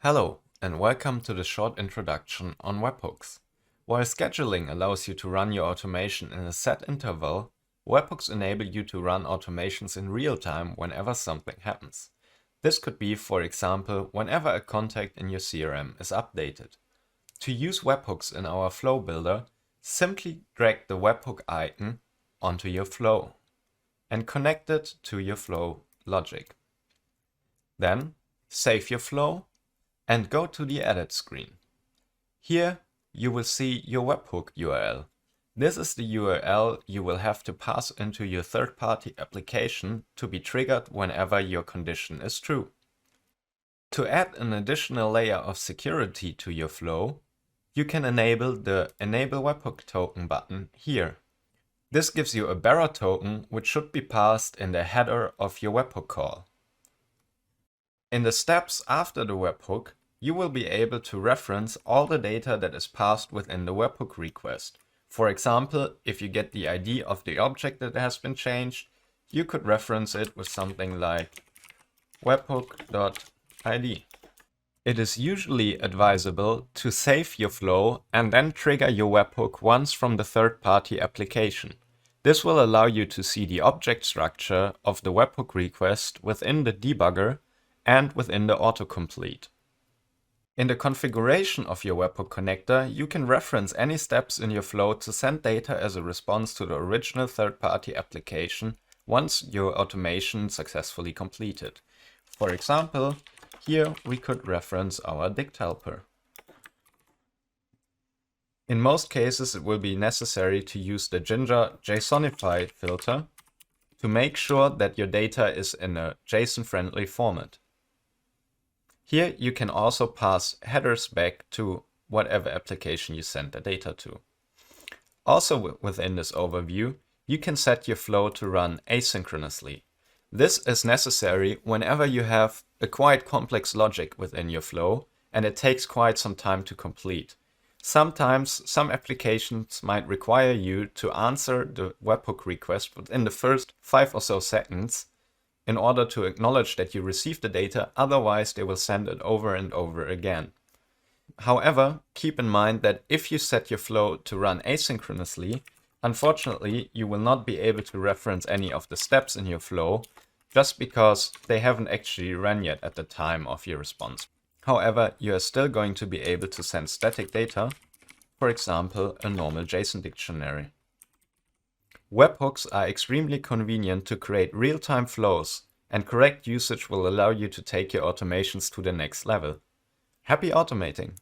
Hello, and welcome to the short introduction on webhooks. While scheduling allows you to run your automation in a set interval, webhooks enable you to run automations in real time whenever something happens. This could be, for example, whenever a contact in your CRM is updated. To use webhooks in our flow builder, simply drag the webhook icon onto your flow and connect it to your flow logic. Then save your flow and go to the edit screen. Here you will see your webhook URL. This is the URL you will have to pass into your third-party application to be triggered whenever your condition is true. To add an additional layer of security to your flow, you can enable the Enable Webhook Token button here. This gives you a bearer token which should be passed in the header of your webhook call. In the steps after the webhook, you will be able to reference all the data that is passed within the webhook request. For example, if you get the ID of the object that has been changed, you could reference it with something like webhook.id. It is usually advisable to save your flow and then trigger your webhook once from the third-party application. This will allow you to see the object structure of the webhook request within the debugger and within the autocomplete. In the configuration of your webhook connector, you can reference any steps in your flow to send data as a response to the original third-party application once your automation successfully completed. For example, here we could reference our dict helper. In most cases, it will be necessary to use the Ginger JSONify filter to make sure that your data is in a JSON-friendly format. Here you can also pass headers back to whatever application you send the data to. Also within this overview, you can set your flow to run asynchronously. This is necessary whenever you have a quite complex logic within your flow and it takes quite some time to complete. Sometimes some applications might require you to answer the webhook request within the first 5 or so seconds in order to acknowledge that you received the data, otherwise they will send it over and over again. However, keep in mind that if you set your flow to run asynchronously, unfortunately you will not be able to reference any of the steps in your flow just because they haven't actually run yet at the time of your response. However, you are still going to be able to send static data, for example, a normal JSON dictionary. Webhooks are extremely convenient to create real-time flows, and correct usage will allow you to take your automations to the next level. Happy automating!